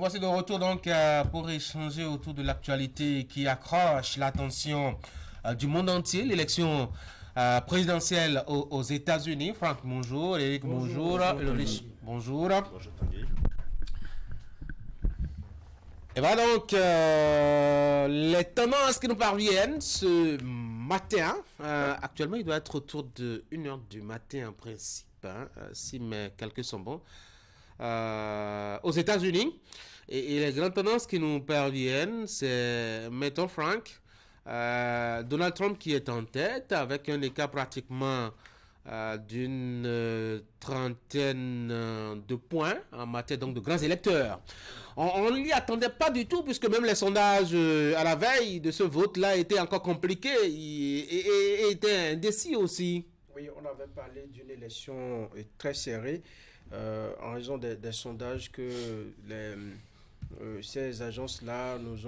voici de retour donc pour échanger autour de l'actualité qui accroche l'attention du monde entier, l'élection présidentielle aux États-Unis. Franck, bonjour. Eric, bonjour. Bonjour. Bonjour Tanguy. Et bien donc, les tendances qui nous parviennent ce matin, actuellement il doit être autour de 1h du matin en principe, si mes calculs sont bons, aux États-Unis. Et les grandes tendances qui nous parviennent, c'est, mettons Franck, Donald Trump qui est en tête avec un écart pratiquement d'une trentaine de points en matière donc de grands électeurs. On ne l'y attendait pas du tout puisque même les sondages à la veille de ce vote-là étaient encore compliqués et étaient indécis aussi. Oui, on avait parlé d'une élection très serrée en raison des sondages que ces agences-là nous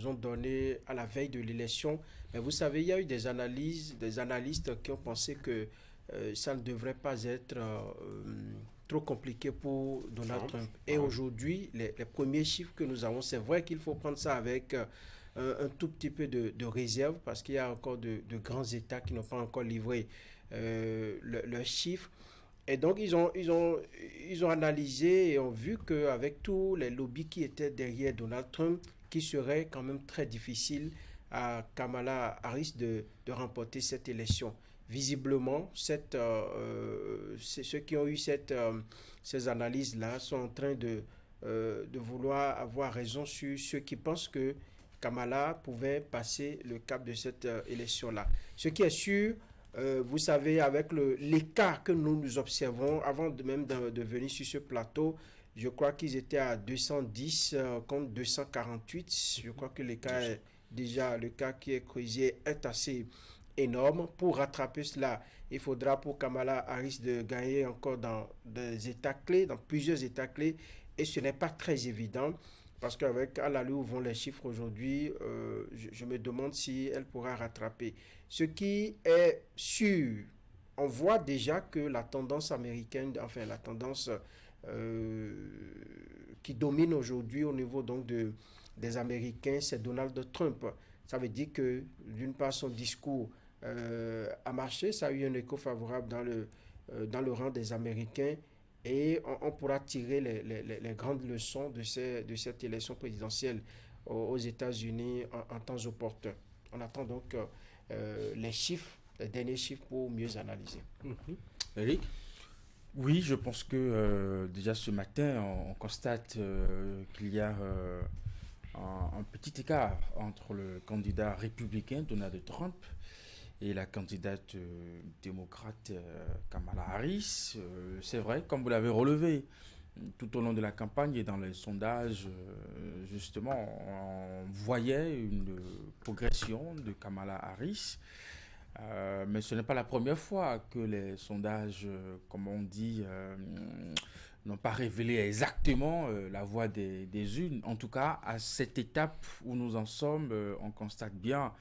ont donné à la veille de l'élection. Mais vous savez, il y a eu des analystes qui ont pensé que ça ne devrait pas être trop compliqué pour Donald Trump. Et aujourd'hui, les premiers chiffres que nous avons, c'est vrai qu'il faut prendre ça avec un tout petit peu de réserve parce qu'il y a encore de grands États qui n'ont pas encore livré leurs chiffres. Et donc, ils ont analysé et ont vu qu'avec tous les lobbies qui étaient derrière Donald Trump, qu'il serait quand même très difficile à Kamala Harris de remporter cette élection. Visiblement, ceux qui ont eu ces analyses-là sont en train de vouloir avoir raison sur ceux qui pensent que Kamala pouvait passer le cap de cette élection-là. Ce qui est sûr, vous savez, avec l'écart que nous observons avant même de venir sur ce plateau, je crois qu'ils étaient à 210 contre 248. Je crois que l'écart est déjà, le cas qui est creusé est assez énorme. Pour rattraper cela, il faudra pour Kamala Harris de gagner encore dans des États clés, dans plusieurs États clés, et ce n'est pas très évident. Parce qu'avec à l'allure où vont les chiffres aujourd'hui, je me demande si elle pourra rattraper. Ce qui est sûr, on voit déjà que la tendance américaine, enfin la tendance qui domine aujourd'hui au niveau donc des Américains, c'est Donald Trump. Ça veut dire que d'une part son discours a marché, ça a eu un écho favorable dans le rang des Américains. Et on pourra tirer les grandes leçons de cette élection présidentielle aux États-Unis en temps opportun. On attend donc les derniers chiffres pour mieux analyser. Eric ? Oui, je pense que déjà ce matin, on constate qu'il y a un petit écart entre le candidat républicain Donald Trump et la candidate démocrate Kamala Harris. C'est vrai, comme vous l'avez relevé, tout au long de la campagne et dans les sondages, justement, on voyait une progression de Kamala Harris. Mais ce n'est pas la première fois que les sondages, comme on dit, n'ont pas révélé exactement la voix des urnes. En tout cas, à cette étape où nous en sommes, on constate bien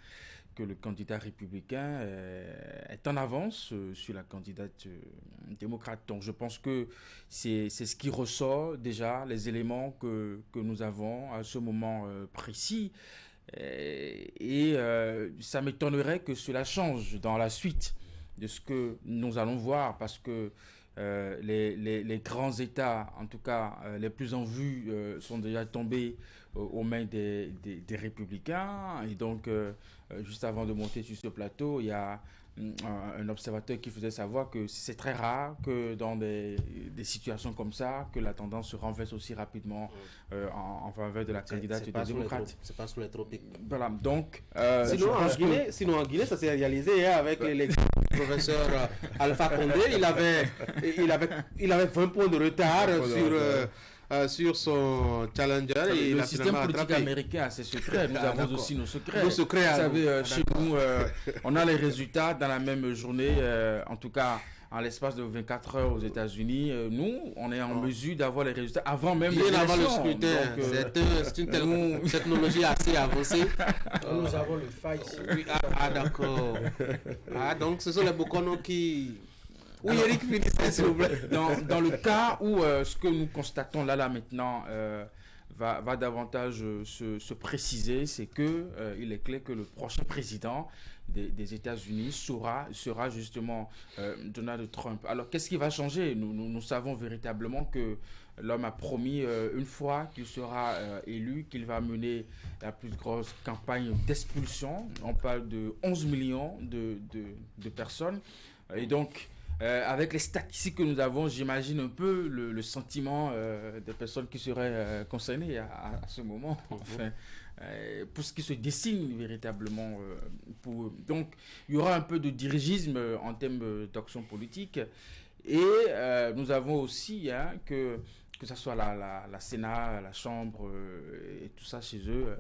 que le candidat républicain est en avance sur la candidate démocrate. Donc je pense que c'est ce qui ressort déjà, les éléments que nous avons à ce moment précis. Et ça m'étonnerait que cela change dans la suite de ce que nous allons voir, parce que les grands États, en tout cas les plus en vue, sont déjà tombés aux mains des républicains. Et donc, juste avant de monter sur ce plateau, il y a un observateur qui faisait savoir que c'est très rare que dans des situations comme ça, que la tendance se renverse aussi rapidement en faveur de la candidate des démocrates. C'est pas sous les tropiques. Voilà, donc... sinon en Guinée, ça s'est réalisé avec les professeur Alpha Condé. Il avait 20 points de retard sur son challenger. Et le système politique américain a ses secrets. Nous avons aussi nos secrets. Vous savez, chez nous, on a les résultats dans la même journée. En tout cas, en l'espace de 24 heures aux États-Unis, nous, on est en mesure d'avoir les résultats avant même bien avant le scrutin. C'est une technologie assez avancée. Nous avons le FA ici. D'accord. Donc ce sont les Bokono qui... Oui, Eric, finissez s'il vous plaît. Dans le cas où ce que nous constatons là maintenant va davantage se préciser, c'est que il est clair que le prochain président des États-Unis sera justement Donald Trump. Alors, qu'est-ce qui va changer? Nous savons véritablement que l'homme a promis une fois qu'il sera élu, qu'il va mener la plus grosse campagne d'expulsion. On parle de 11 millions de personnes. Et donc, avec les statistiques que nous avons, j'imagine un peu le sentiment des personnes qui seraient concernées à ce moment. Enfin, pour ce qui se dessine véritablement. Donc, il y aura un peu de dirigisme en termes d'action politique. Et nous avons aussi que ce soit la Sénat, la Chambre et tout ça chez eux,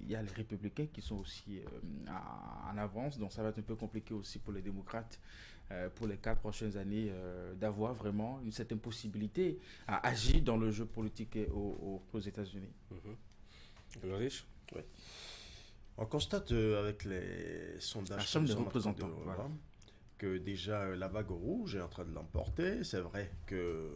il y a les républicains qui sont aussi en avance. Donc, ça va être un peu compliqué aussi pour les démocrates pour les 4 prochaines années d'avoir vraiment une certaine possibilité à agir dans le jeu politique aux États-Unis. Ulrich? Oui. On constate avec les sondages La Chambre des représentants, voilà, que déjà la vague rouge est en train de l'emporter. C'est vrai que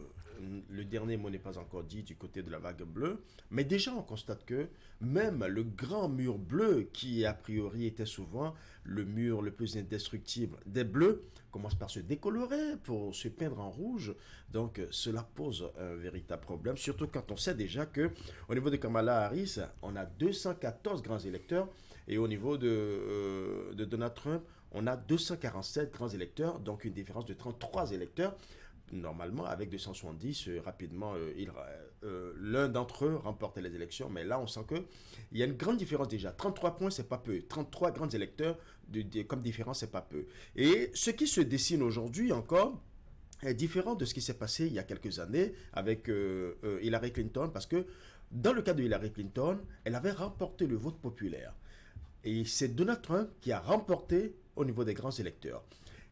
le dernier mot n'est pas encore dit du côté de la vague bleue, mais déjà on constate que même le grand mur bleu, qui a priori était souvent le mur le plus indestructible des bleus, commence par se décolorer pour se peindre en rouge. Donc cela pose un véritable problème, surtout quand on sait déjà que au niveau de Kamala Harris, on a 214 grands électeurs, et au niveau de Donald Trump, on a 247 grands électeurs, donc une différence de 33 électeurs. Normalement, avec 270, rapidement, l'un d'entre eux remportait les élections. Mais là, on sent qu'il y a une grande différence déjà. 33 points, c'est pas peu. 33 grands électeurs comme différence, c'est pas peu. Et ce qui se dessine aujourd'hui encore est différent de ce qui s'est passé il y a quelques années avec Hillary Clinton, parce que dans le cas de Hillary Clinton, elle avait remporté le vote populaire. Et c'est Donald Trump qui a remporté au niveau des grands électeurs.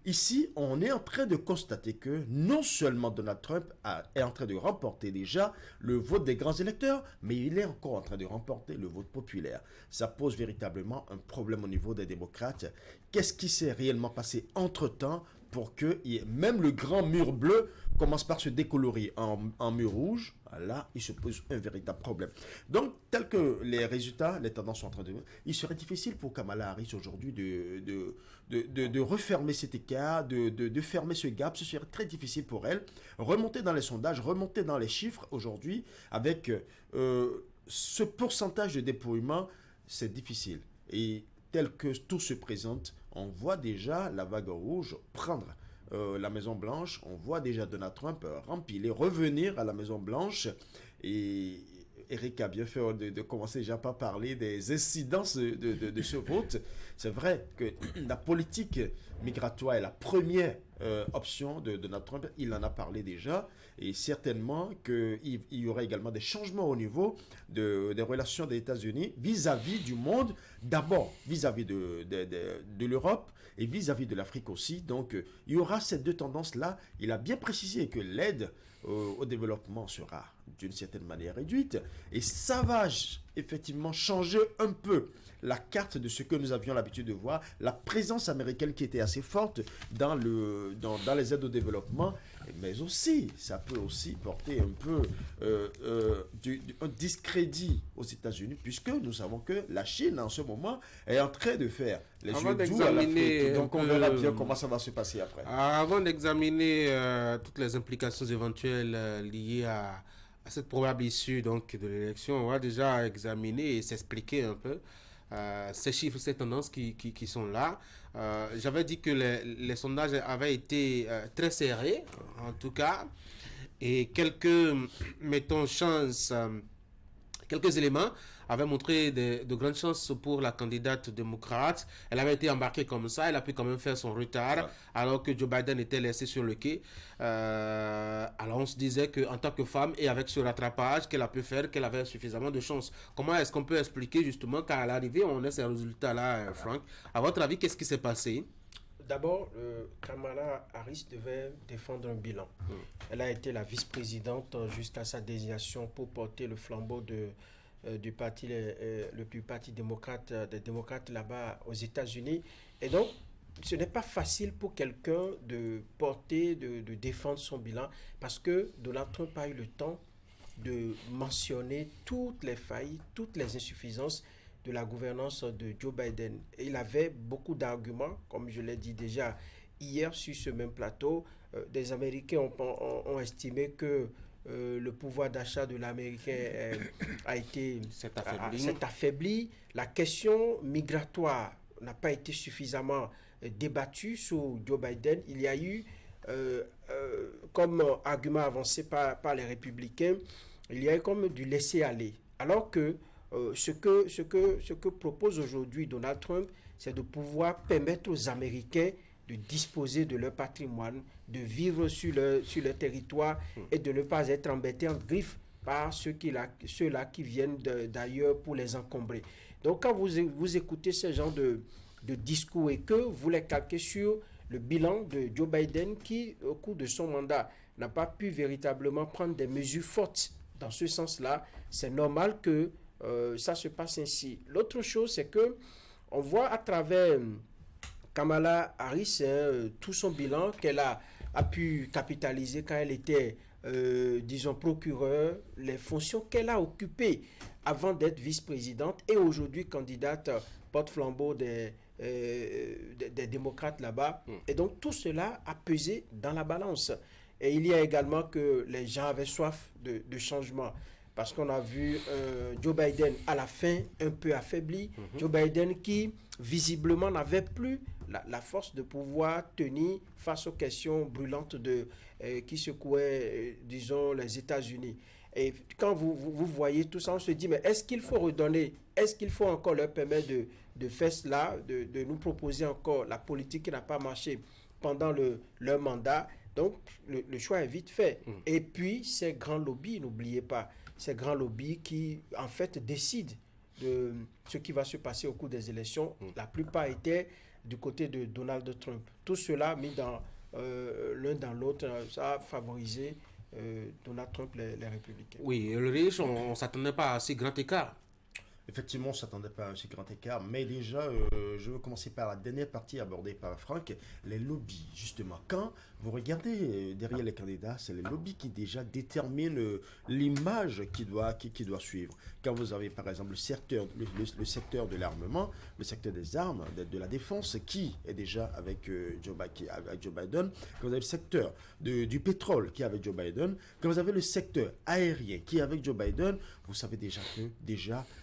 Ici, on est en train de constater que non seulement Donald Trump est en train de remporter déjà le vote des grands électeurs, mais il est encore en train de remporter le vote populaire. Ça pose véritablement un problème au niveau des démocrates. Qu'est-ce qui s'est réellement passé entre-temps pour que même le grand mur bleu commence par se décolorer en mur rouge? Là, il se pose un véritable problème. Donc, tel que les résultats, les tendances sont en train de... Il serait difficile pour Kamala Harris aujourd'hui de refermer cet écart, de fermer ce gap. Ce serait très difficile pour elle. Remonter dans les sondages, remonter dans les chiffres aujourd'hui, avec ce pourcentage de dépouillement, c'est difficile. Et tel que tout se présente, on voit déjà la vague rouge prendre la Maison-Blanche. On voit déjà Donald Trump rempiler, revenir à la Maison-Blanche. Et Eric a bien fait de commencer déjà par parler des incidences de ce vote. C'est vrai que la politique migratoire est la première option de Donald Trump. Il en a parlé déjà. Et certainement qu'il y aura également des changements au niveau des relations des États-Unis vis-à-vis du monde. D'abord, vis-à-vis de l'Europe et vis-à-vis de l'Afrique aussi. Donc, il y aura ces deux tendances-là. Il a bien précisé que l'aide au développement sera d'une certaine manière réduite. Et ça va effectivement changer un peu la carte de ce que nous avions l'habitude de voir. La présence américaine qui était assez forte dans les aides au développement. Mais aussi, ça peut aussi porter un peu un discrédit aux États-Unis, puisque nous savons que la Chine, en ce moment, est en train de faire les yeux doux à l'Afrique. Donc, on verra bien comment ça va se passer après. Avant d'examiner toutes les implications éventuelles liées à cette probable issue donc, de l'élection, on va déjà examiner et s'expliquer un peu ces chiffres, ces tendances qui sont là. J'avais dit que les sondages avaient été très serrés, en tout cas, et quelques éléments avaient montré de grandes chances pour la candidate démocrate. Elle avait été embarquée comme ça, elle a pu quand même faire son retard, alors que Joe Biden était laissé sur le quai. Alors on se disait qu'en tant que femme, et avec ce rattrapage qu'elle a pu faire, qu'elle avait suffisamment de chances. Comment est-ce qu'on peut expliquer justement qu'à l'arrivée, on a ces résultats-là, Franck? À votre avis, qu'est-ce qui s'est passé? D'abord, Kamala Harris devait défendre un bilan. Elle a été la vice-présidente jusqu'à sa désignation pour porter le flambeau du parti, le plus parti démocrate, des démocrates là-bas aux États-Unis. Et donc, ce n'est pas facile pour quelqu'un de porter, de défendre son bilan, parce que Donald Trump a eu le temps de mentionner toutes les failles, toutes les insuffisances de la gouvernance de Joe Biden. Et il avait beaucoup d'arguments, comme je l'ai dit déjà hier sur ce même plateau. Des Américains ont estimé que le pouvoir d'achat de l'Américain s'est affaibli. La question migratoire n'a pas été suffisamment débattue sous Joe Biden. Il y a eu, comme argument avancé par les républicains, il y a eu comme du laisser-aller. Alors que ce que propose aujourd'hui Donald Trump, c'est de pouvoir permettre aux Américains de disposer de leur patrimoine, de vivre sur leur territoire et de ne pas être embêtés en griffe par ceux-là qui viennent d'ailleurs pour les encombrer. Donc quand vous écoutez ce genre de discours et que vous les calquez sur le bilan de Joe Biden qui, au cours de son mandat, n'a pas pu véritablement prendre des mesures fortes dans ce sens-là, c'est normal que ça se passe ainsi. L'autre chose, c'est que on voit à travers Kamala Harris, tout son bilan qu'elle a pu capitaliser quand elle était, disons, procureur, les fonctions qu'elle a occupées avant d'être vice-présidente et aujourd'hui candidate porte-flambeau des démocrates là-bas. Et donc tout cela a pesé dans la balance. Et il y a également que les gens avaient soif de changement. Parce qu'on a vu Joe Biden à la fin un peu affaibli. Joe Biden qui visiblement n'avait plus la force de pouvoir tenir face aux questions brûlantes qui secouaient, disons, les États-Unis. Et quand vous voyez tout ça, on se dit, mais est-ce qu'il faut redonner, est-ce qu'il faut encore leur permettre de faire cela, de nous proposer encore la politique qui n'a pas marché pendant leur mandat? Donc, le choix est vite fait. Et puis, ces grands lobbies, n'oubliez pas, ces grands lobbies qui, en fait, décident de ce qui va se passer au cours des élections. La plupart étaient du côté de Donald Trump. Tout cela mis dans l'un dans l'autre, ça a favorisé Donald Trump, les républicains. Oui, le riche, on ne s'attendait pas à si grand écart. Effectivement, on ne s'attendait pas à un si grand écart, mais déjà, je veux commencer par la dernière partie abordée par Franck, les lobbies, justement. Quand vous regardez derrière les candidats, c'est les lobbies qui déjà déterminent l'image qui doit suivre. Quand vous avez, par exemple, le secteur de l'armement, le secteur des armes, de la défense, qui est déjà avec Joe Biden, quand vous avez le secteur du pétrole qui est avec Joe Biden, quand vous avez le secteur aérien qui est avec Joe Biden, vous savez déjà que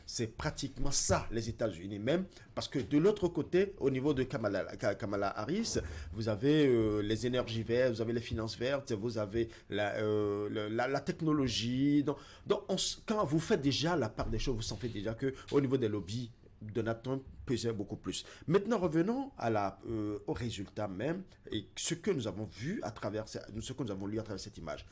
c'est pratiquement ça, les États-Unis même, parce que de l'autre côté, au niveau de Kamala Harris, vous avez les énergies vertes, vous avez les finances vertes, vous avez la technologie. Donc quand vous faites déjà la part des choses, vous sentez déjà qu'au niveau des lobbies, Donald Trump pesait beaucoup plus. Maintenant, revenons au résultat même et ce que nous avons vu à travers, ce que nous avons lu à travers cette image.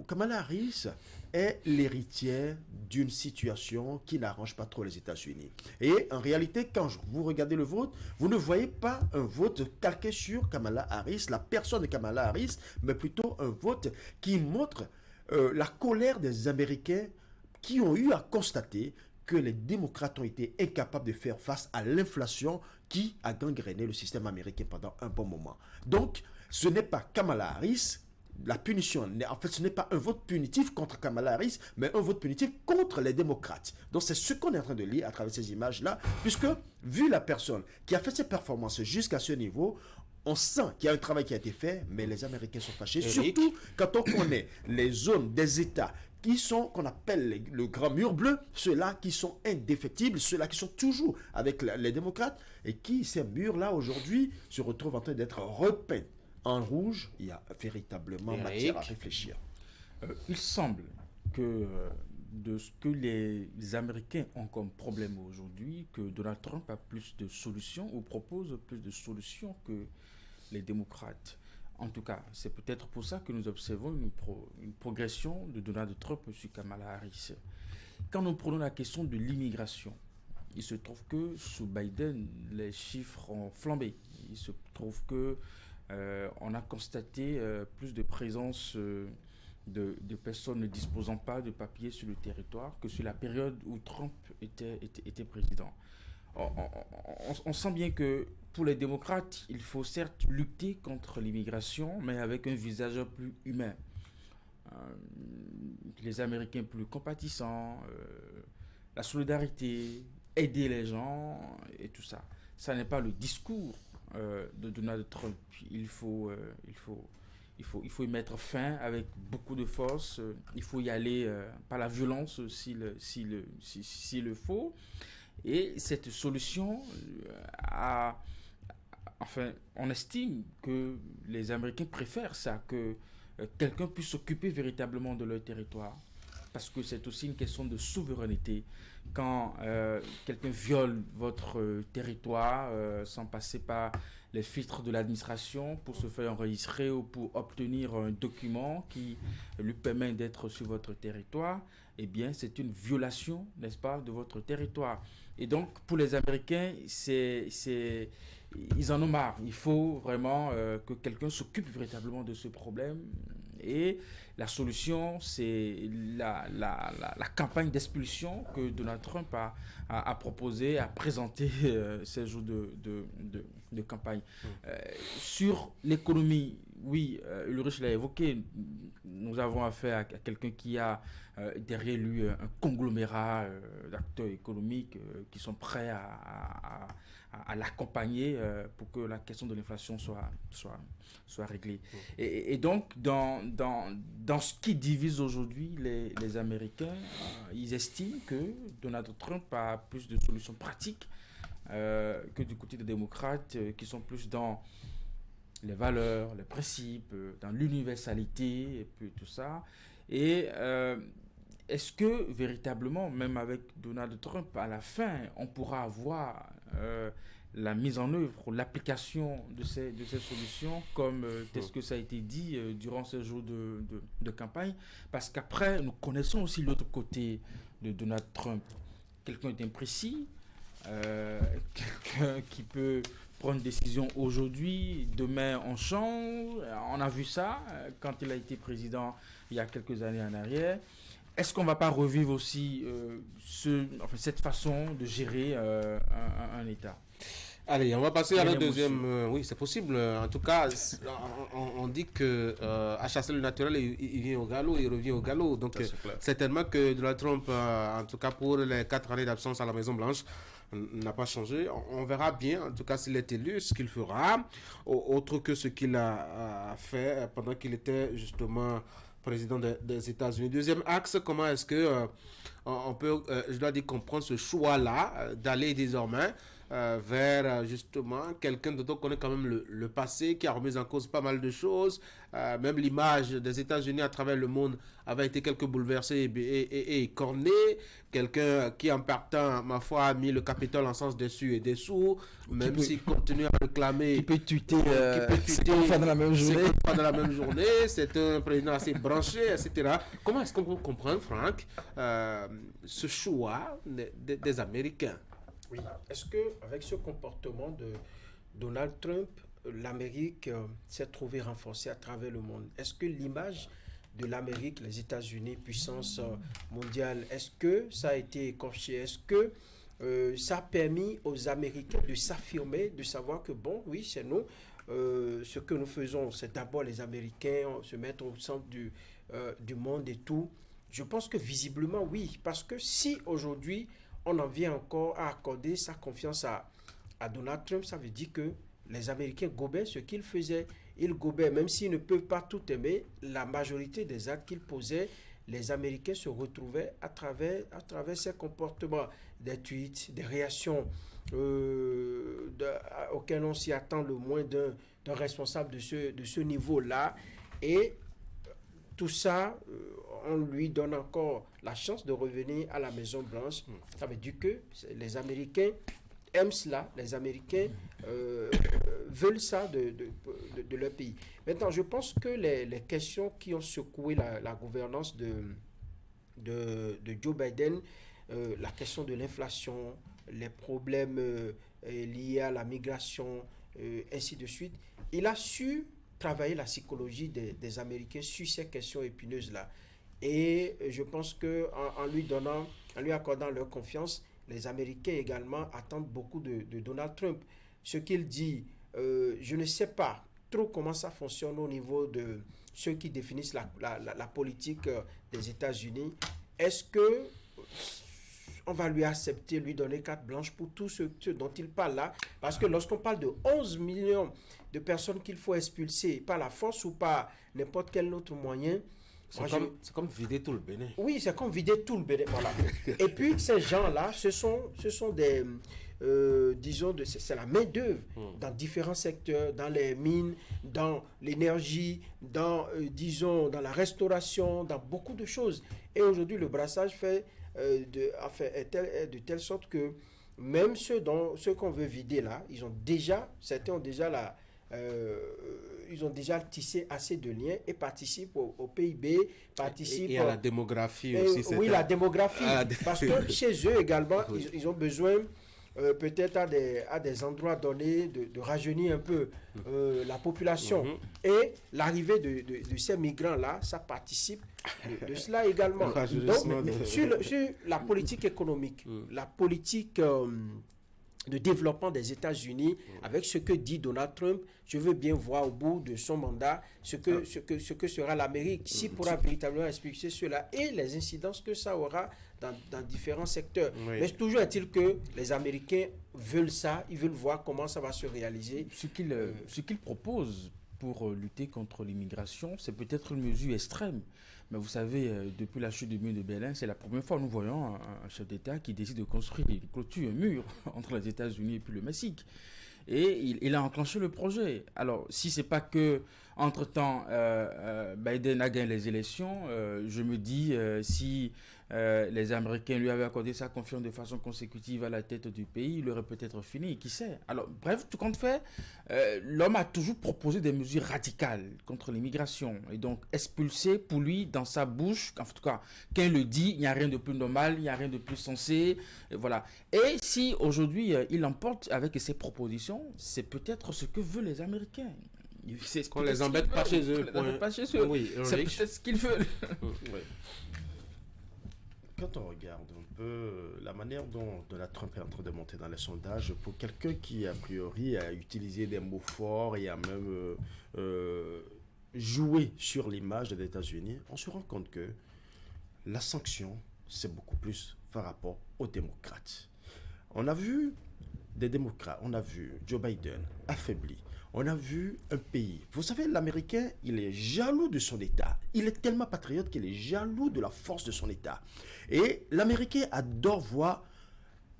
Kamala Harris est l'héritière d'une situation qui n'arrange pas trop les États-Unis. Et en réalité, quand vous regardez le vote, vous ne voyez pas un vote calqué sur Kamala Harris, la personne de Kamala Harris, mais plutôt un vote qui montre la colère des Américains qui ont eu à constater que les démocrates ont été incapables de faire face à l'inflation qui a gangréné le système américain pendant un bon moment. Donc, ce n'est pas Kamala Harris. La punition, en fait, ce n'est pas un vote punitif contre Kamala Harris, mais un vote punitif contre les démocrates. Donc, c'est ce qu'on est en train de lire à travers ces images-là, puisque, vu la personne qui a fait ses performances jusqu'à ce niveau, on sent qu'il y a un travail qui a été fait, mais les Américains sont fâchés, surtout quand on connaît les zones des États qu'on appelle le grand mur bleu, ceux-là qui sont indéfectibles, ceux-là qui sont toujours avec les démocrates, et qui, ces murs-là, aujourd'hui, se retrouvent en train d'être repeints en rouge. Il y a véritablement matière à réfléchir. Il semble que de ce que les Américains ont comme problème aujourd'hui, que Donald Trump a plus de solutions ou propose plus de solutions que les démocrates. En tout cas, c'est peut-être pour ça que nous observons une progression de Donald Trump sur Kamala Harris. Quand nous prenons la question de l'immigration, il se trouve que sous Biden, les chiffres ont flambé. Il se trouve que on a constaté plus de présence de personnes ne disposant pas de papiers sur le territoire que sur la période où Trump était président. On sent bien que pour les démocrates, il faut certes lutter contre l'immigration, mais avec un visage plus humain. les Américains plus compatissants, la solidarité, aider les gens et tout ça. Ça n'est pas le discours de Donald Trump. Il faut y mettre fin avec beaucoup de force. Il faut y aller par la violence s'il le faut. Et cette solution enfin, on estime que les Américains préfèrent ça, que quelqu'un puisse s'occuper véritablement de leur territoire. Parce que c'est aussi une question de souveraineté. Quand quelqu'un viole votre territoire sans passer par les filtres de l'administration pour se faire enregistrer ou pour obtenir un document qui lui permet d'être sur votre territoire, eh bien, c'est une violation, n'est-ce pas, de votre territoire. Et donc, pour les Américains, ils en ont marre. Il faut vraiment que quelqu'un s'occupe véritablement de ce problème. Et la solution, c'est la campagne d'expulsion que Donald Trump a proposée, a présentée ces jours de campagne. Sur l'économie, oui, Ulrich l'a évoqué, nous avons affaire à quelqu'un qui a derrière lui un conglomérat d'acteurs économiques qui sont prêts à l'accompagner pour que la question de l'inflation soit réglée. Et donc, dans ce qui divise aujourd'hui les Américains, ils estiment que Donald Trump a plus de solutions pratiques que du côté des démocrates qui sont plus dans les valeurs, les principes, dans l'universalité et puis tout ça. Et est-ce que véritablement, même avec Donald Trump, à la fin, on pourra avoir la mise en œuvre, l'application de ces solutions, comme tel que ça a été dit durant ces jours de campagne? Parce qu'après, nous connaissons aussi l'autre côté de Donald Trump. Quelqu'un d'imprécis, quelqu'un qui peut prendre une décision aujourd'hui, demain on change. On a vu ça quand il a été président il y a quelques années en arrière. Est-ce qu'on ne va pas revivre aussi cette façon de gérer un État? Allez, on va passer à la deuxième. Oui, c'est possible. En tout cas, on dit que à chasser le naturel, il vient au galop, il revient au galop. Donc, certainement que Donald Trump, en tout cas pour les 4 années d'absence à la Maison-Blanche, n'a pas changé. On verra bien, en tout cas, s'il est élu, ce qu'il fera, autre que ce qu'il a fait pendant qu'il était justement président des États-Unis. Deuxième axe, comment est-ce que on peut, je dois dire, comprendre ce choix-là d'aller désormais vers justement quelqu'un dont on connaît quand même le passé, qui a remis en cause pas mal de choses. Même l'image des États-Unis à travers le monde avait été quelque bouleversée et écornée. Quelqu'un qui, en partant, ma foi, a mis le Capitole en sens dessus et dessous, même s'il continue à réclamer. Qui peut tweeter 50 fois dans la même journée. 50 fois dans la même journée. C'est un président assez branché, etc. Comment est-ce qu'on peut comprendre, Franck, ce choix des Américains? Oui. Est-ce qu'avec ce comportement de Donald Trump, l'Amérique s'est trouvée renforcée à travers le monde? Est-ce que l'image de l'Amérique, les États-Unis, puissance mondiale, est-ce que ça a été écorché? Est-ce que ça a permis aux Américains de s'affirmer, de savoir que bon, oui, c'est nous. Ce que nous faisons, c'est d'abord les Américains, se mettre au centre du monde et tout. Je pense que visiblement, oui. Parce que si aujourd'hui, on en vient encore à accorder sa confiance à Donald Trump, ça veut dire que les Américains gobaient ce qu'ils faisaient. Ils gobaient, même s'ils ne peuvent pas tout aimer, la majorité des actes qu'ils posaient, les Américains se retrouvaient à travers ces comportements, des tweets, des réactions auxquelles on s'y attend le moins d'un responsable de ce niveau-là. Et tout ça, on lui donne encore la chance de revenir à la Maison-Blanche. Ça veut dire que les Américains aiment cela, les Américains veulent ça de leur pays. Maintenant, je pense que les questions qui ont secoué la gouvernance de Joe Biden, la question de l'inflation, les problèmes liés à la migration, ainsi de suite, il a su travailler la psychologie des Américains sur ces questions épineuses-là. Et je pense qu'en lui accordant leur confiance, les Américains également attendent beaucoup de Donald Trump. Ce qu'il dit, je ne sais pas trop comment ça fonctionne au niveau de ceux qui définissent la politique des États-Unis, est-ce que on va lui accepter, lui donner carte blanche pour tout ce dont il parle là? Parce que lorsqu'on parle de 11 millions de personnes qu'il faut expulser par la force ou par n'importe quel autre moyen, c'est comme vider tout le Bénin. oui, c'est comme vider tout le Bénin. Voilà. Et puis, ces gens-là, ce sont des, disons, c'est la main-d'œuvre dans différents secteurs, dans les mines, dans l'énergie, disons, dans la restauration, dans beaucoup de choses. Et aujourd'hui, le brassage est de telle sorte que même ceux qu'on veut vider là, certains ont déjà ils ont déjà tissé assez de liens et participent au PIB, participent... Et à la démographie aussi. Oui, la démographie. Parce que chez eux également, ils ont besoin peut-être à des endroits donnés de rajeunir un peu la population. Et l'arrivée de ces migrants-là, ça participe de cela également. Donc, sur la politique économique, la politique... de développement des États-Unis, avec ce que dit Donald Trump, je veux bien voir au bout de son mandat ce que sera l'Amérique, s'il pourra véritablement expliquer cela et les incidences que ça aura dans différents secteurs. Oui. Mais toujours est-il que les Américains veulent ça, ils veulent voir comment ça va se réaliser. Ce qu'ils proposent pour lutter contre l'immigration, c'est peut-être une mesure extrême. Mais vous savez, depuis la chute du mur de Berlin, c'est la première fois que nous voyons un chef d'État qui décide de construire une clôture, un mur entre les États-Unis et puis le Mexique. Et il a enclenché le projet. Alors, si ce n'est pas que, entre-temps, Biden a gagné les élections, je me dis, si les Américains lui avaient accordé sa confiance de façon consécutive à la tête du pays, il aurait peut-être fini, qui sait. Alors, bref, tout compte fait, l'homme a toujours proposé des mesures radicales contre l'immigration. Et donc, expulser, pour lui, dans sa bouche, en tout cas, quand il le dit, il n'y a rien de plus normal, il n'y a rien de plus sensé. Et voilà. Et si aujourd'hui, il emporte avec ses propositions, c'est peut-être ce que veulent les Américains. Qu'on les embête pas chez eux. Oui, c'est peut-être ce qu'ils veulent. Oui. Quand on regarde un peu la manière dont Donald Trump est en train de monter dans les sondages, pour quelqu'un qui, a priori, a utilisé des mots forts et a même joué sur l'image des États-Unis, on se rend compte que la sanction, c'est beaucoup plus par rapport aux démocrates. On a vu des démocrates, on a vu Joe Biden affaibli. On a vu un pays. Vous savez, l'Américain, il est jaloux de son État. Il est tellement patriote qu'il est jaloux de la force de son État. Et l'Américain adore voir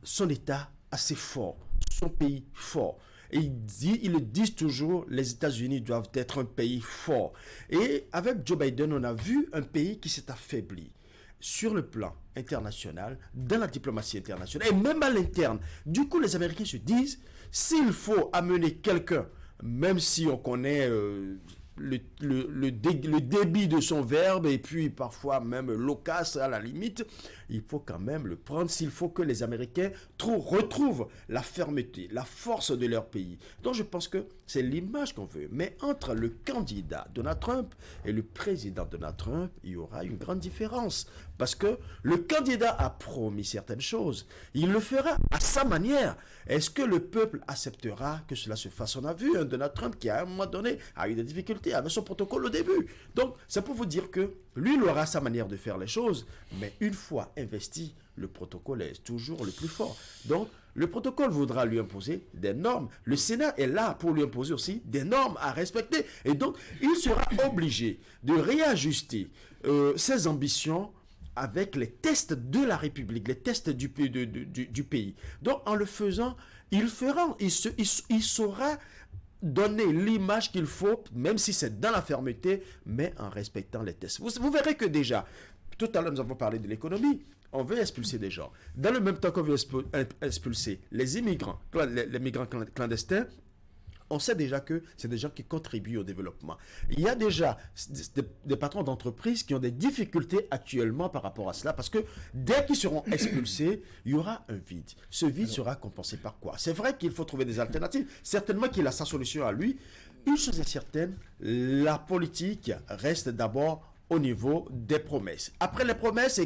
son État assez fort, son pays fort. Et ils le disent toujours, les États-Unis doivent être un pays fort. Et avec Joe Biden, on a vu un pays qui s'est affaibli sur le plan international, dans la diplomatie internationale, et même à l'interne. Du coup, les Américains se disent, s'il faut amener quelqu'un, même si on connaît le débit de son verbe et puis parfois même loquace à la limite, il faut quand même le prendre s'il faut que les Américains retrouvent la fermeté, la force de leur pays. Donc je pense que c'est l'image qu'on veut. Mais entre le candidat Donald Trump et le président Donald Trump, il y aura une grande différence. Parce que le candidat a promis certaines choses. Il le fera à sa manière. Est-ce que le peuple acceptera que cela se fasse? On a vu un Donald Trump qui, à un moment donné, a eu des difficultés avec son protocole au début. Donc, c'est pour vous dire que lui, il aura sa manière de faire les choses. Mais une fois investi, le protocole est toujours le plus fort. Donc, le protocole voudra lui imposer des normes. Le Sénat est là pour lui imposer aussi des normes à respecter. Et donc, il sera obligé de réajuster ses ambitions avec les tests de la République, les tests du pays. Donc, en le faisant, il saura donner l'image qu'il faut, même si c'est dans la fermeté, mais en respectant les tests. Vous verrez que déjà, tout à l'heure, nous avons parlé de l'économie. On veut expulser des gens. Dans le même temps qu'on veut expulser les immigrants, les migrants clandestins, on sait déjà que c'est des gens qui contribuent au développement. Il y a déjà des patrons d'entreprises qui ont des difficultés actuellement par rapport à cela, parce que dès qu'ils seront expulsés, il y aura un vide. Ce vide sera compensé par quoi? C'est vrai qu'il faut trouver des alternatives. Certainement qu'il a sa solution à lui. Une chose est certaine, la politique reste d'abord au niveau des promesses. Après les promesses,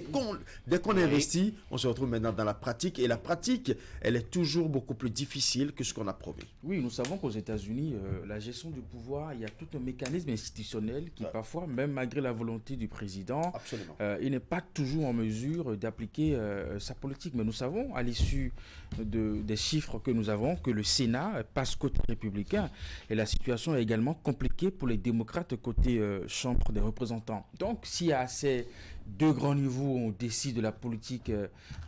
dès qu'on investit, on se retrouve maintenant dans la pratique. Et la pratique, elle est toujours beaucoup plus difficile que ce qu'on a promis. Oui, nous savons qu'aux États-Unis, la gestion du pouvoir, il y a tout un mécanisme institutionnel qui, parfois, même malgré la volonté du président, il n'est pas toujours en mesure d'appliquer sa politique. Mais nous savons, à l'issue des chiffres que nous avons, que le Sénat passe côté républicain. Et la situation est également compliquée pour les démocrates côté Chambre des représentants. Donc, s'il y a ces deux grands niveaux où on décide de la politique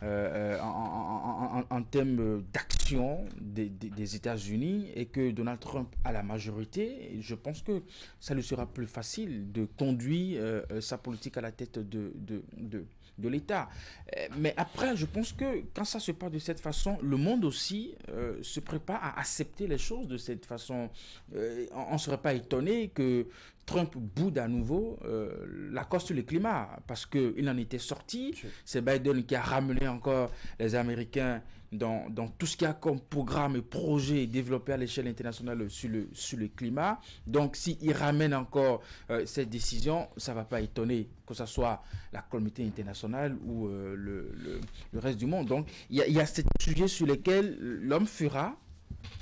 en termes d'action des États-Unis et que Donald Trump a la majorité, je pense que ça lui sera plus facile de conduire sa politique à la tête de l'État. Mais après, je pense que quand ça se passe de cette façon, le monde aussi se prépare à accepter les choses de cette façon. On ne serait pas étonné que Trump boude à nouveau l'accord sur le climat parce qu'il en était sorti. C'est Biden qui a ramené encore les Américains dans tout ce qu'il y a comme programme et projet développé à l'échelle internationale sur le climat. Donc, s'il ramène encore cette décision, ça ne va pas étonner que ce soit la communauté internationale ou le reste du monde. Donc, il y a ces sujets sur lesquels l'homme fera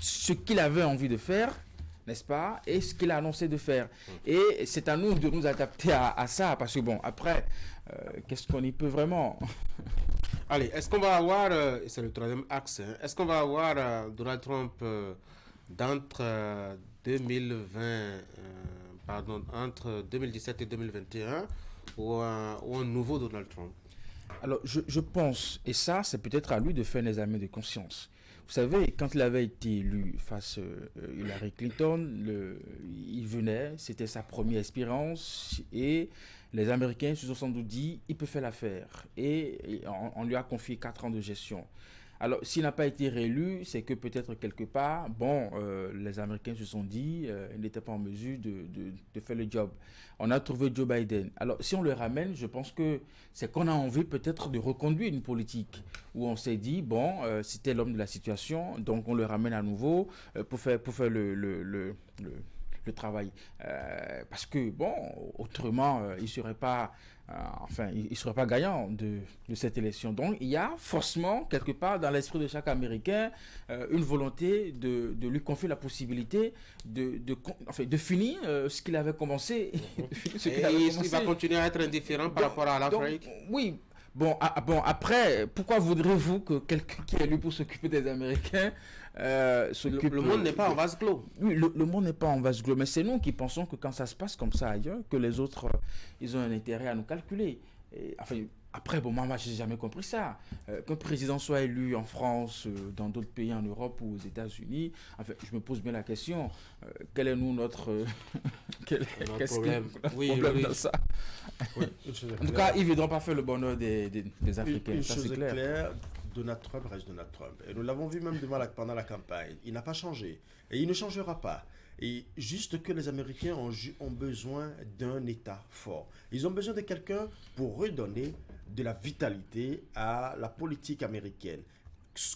ce qu'il avait envie de faire, n'est-ce pas, et ce qu'il a annoncé de faire. Et c'est à nous de nous adapter à ça, parce que bon, après, qu'est-ce qu'on y peut vraiment? Allez, est-ce qu'on va avoir, c'est le troisième axe, hein, est-ce qu'on va avoir Donald Trump entre 2017 et 2021 ou un nouveau Donald Trump? Alors, je pense, et ça, c'est peut-être à lui de faire un examen de conscience. Vous savez, quand il avait été élu face à Hillary Clinton, il venait, c'était sa première expérience et les Américains se sont sans doute dit, il peut faire l'affaire. Et on lui a confié 4 ans de gestion. Alors, s'il n'a pas été réélu, c'est que peut-être quelque part, les Américains se sont dit, il n'était pas en mesure de faire le job. On a trouvé Joe Biden. Alors, si on le ramène, je pense que c'est qu'on a envie peut-être de reconduire une politique où on s'est dit, c'était l'homme de la situation, donc on le ramène à nouveau pour faire le travail. Parce que, autrement, il ne serait pas... il ne serait pas gagnant de cette élection. Donc, il y a forcément, quelque part, dans l'esprit de chaque Américain, une volonté de lui confier la possibilité de finir ce qu'il avait commencé. Il va continuer à être indifférent par rapport à l'Afrique. Oui. Après, pourquoi voudrez-vous que quelqu'un qui est élu pour s'occuper des Américains s'occupe... Le monde n'est pas en vase clos. Oui, le monde n'est pas en vase clos, mais c'est nous qui pensons que quand ça se passe comme ça ailleurs, que les autres, ils ont un intérêt à nous calculer. Après, moi, je n'ai jamais compris ça. Qu'un président soit élu en France, dans d'autres pays en Europe ou aux États-Unis, je me pose bien la question, quel est notre problème, dans ça? Oui. En tout cas, ils ne viendront pas faire le bonheur des Africains. Une chose est claire, Donald Trump reste Donald Trump. Et nous l'avons vu même pendant la campagne. Il n'a pas changé. Et il ne changera pas. Et juste que les Américains ont besoin d'un État fort. Ils ont besoin de quelqu'un pour redonner de la vitalité à la politique américaine,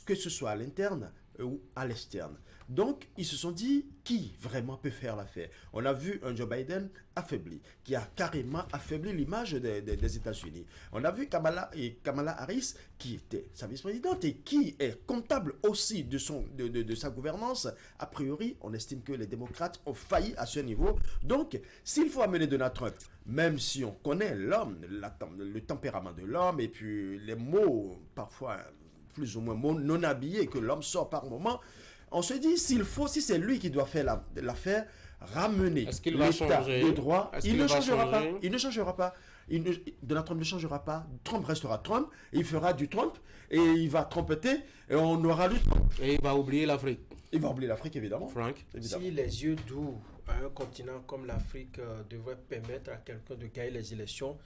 que ce soit à l'interne ou à l'externe. Donc, ils se sont dit, qui vraiment peut faire l'affaire? On a vu un Joe Biden affaibli, qui a carrément affaibli l'image des États-Unis. On a vu Kamala Harris, qui était sa vice-présidente et qui est comptable aussi de sa gouvernance. A priori, on estime que les démocrates ont failli à ce niveau. Donc, s'il faut amener Donald Trump, même si on connaît l'homme, le tempérament de l'homme et puis les mots parfois plus ou moins non habillés que l'homme sort par moment, on se dit, si c'est lui qui doit faire l'affaire, ramener l'état de droit, il ne changera pas. Il ne changera pas. Donald Trump ne changera pas. Trump restera Trump. Il fera du Trump et il va trompeter et on aura du Trump. Et il va oublier l'Afrique. Il va oublier l'Afrique, évidemment. Frank. Si les yeux doux à un continent comme l'Afrique devraient permettre à quelqu'un de gagner les élections,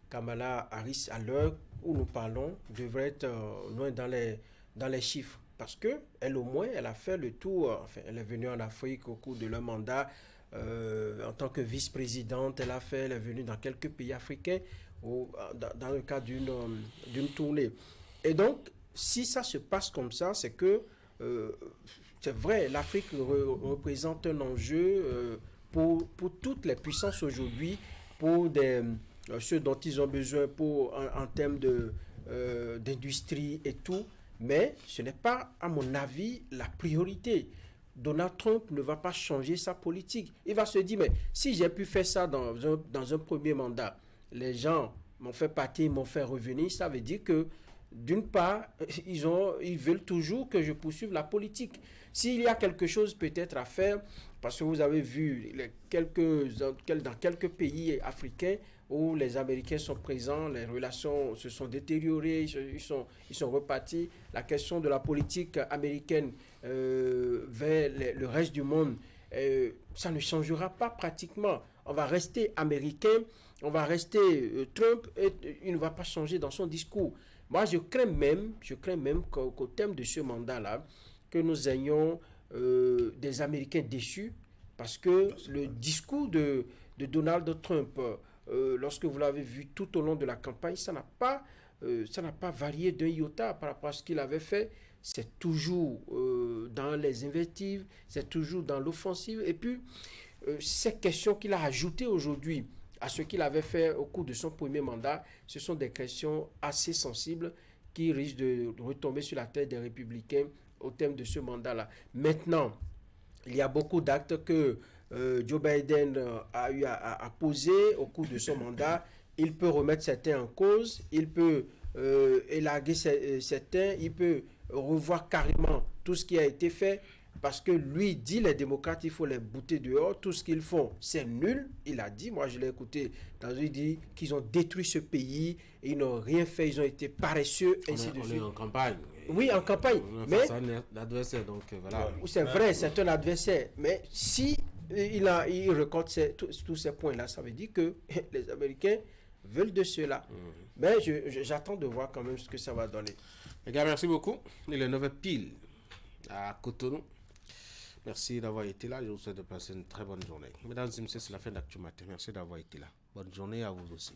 Kamala Harris, à l'heure où nous parlons, devrait être loin dans les chiffres. Parce qu'elle, au moins, elle a fait le tour. Elle est venue en Afrique au cours de leur mandat en tant que vice-présidente. Elle est venue dans quelques pays africains dans le cadre d'une tournée. Et donc, si ça se passe comme ça, c'est que, c'est vrai, l'Afrique représente un enjeu pour toutes les puissances aujourd'hui, pour des ce dont ils ont besoin en termes d'industrie et tout, mais ce n'est pas, à mon avis, la priorité. Donald Trump ne va pas changer sa politique. Il va se dire, mais si j'ai pu faire ça dans un premier mandat, les gens m'ont fait partir, m'ont fait revenir, ça veut dire que, d'une part, ils veulent toujours que je poursuive la politique. S'il y a quelque chose peut-être à faire, parce que vous avez vu dans quelques pays africains où les Américains sont présents, les relations se sont détériorées, ils sont repartis. La question de la politique américaine vers le reste du monde, ça ne changera pas pratiquement. On va rester américain, on va rester Trump, et il ne va pas changer dans son discours. Moi, je crains même qu'au terme de ce mandat-là, que nous ayons des Américains déçus, parce que le discours de Donald Trump, lorsque vous l'avez vu tout au long de la campagne, ça n'a pas varié d'un iota par rapport à ce qu'il avait fait. C'est toujours dans les invectives, c'est toujours dans l'offensive. Et puis, ces questions qu'il a ajoutées aujourd'hui à ce qu'il avait fait au cours de son premier mandat, ce sont des questions assez sensibles qui risquent de retomber sur la tête des républicains au terme de ce mandat-là. Maintenant, il y a beaucoup d'actes que Joe Biden a eu à poser au cours de son mandat. Il peut remettre certains en cause, il peut élarguer certains, il peut revoir carrément tout ce qui a été fait, parce que lui dit, les démocrates, il faut les bouter dehors, tout ce qu'ils font, c'est nul. Il a dit, moi je l'ai écouté, il dit qu'ils ont détruit ce pays, et ils n'ont rien fait, ils ont été paresseux, ainsi de suite. On est en campagne. Oui, en campagne. Mais l'adversaire, donc voilà. C'est vrai, c'est un adversaire. Mais si il récolte tous ces points-là, ça veut dire que les Américains veulent de cela. Mais j'attends de voir quand même ce que ça va donner. Les gars, merci beaucoup. Il est 9h pile à Cotonou. Merci d'avoir été là. Je vous souhaite de passer une très bonne journée. Mesdames et messieurs, c'est la fin d'Actu Matin. Merci d'avoir été là. Bonne journée à vous aussi.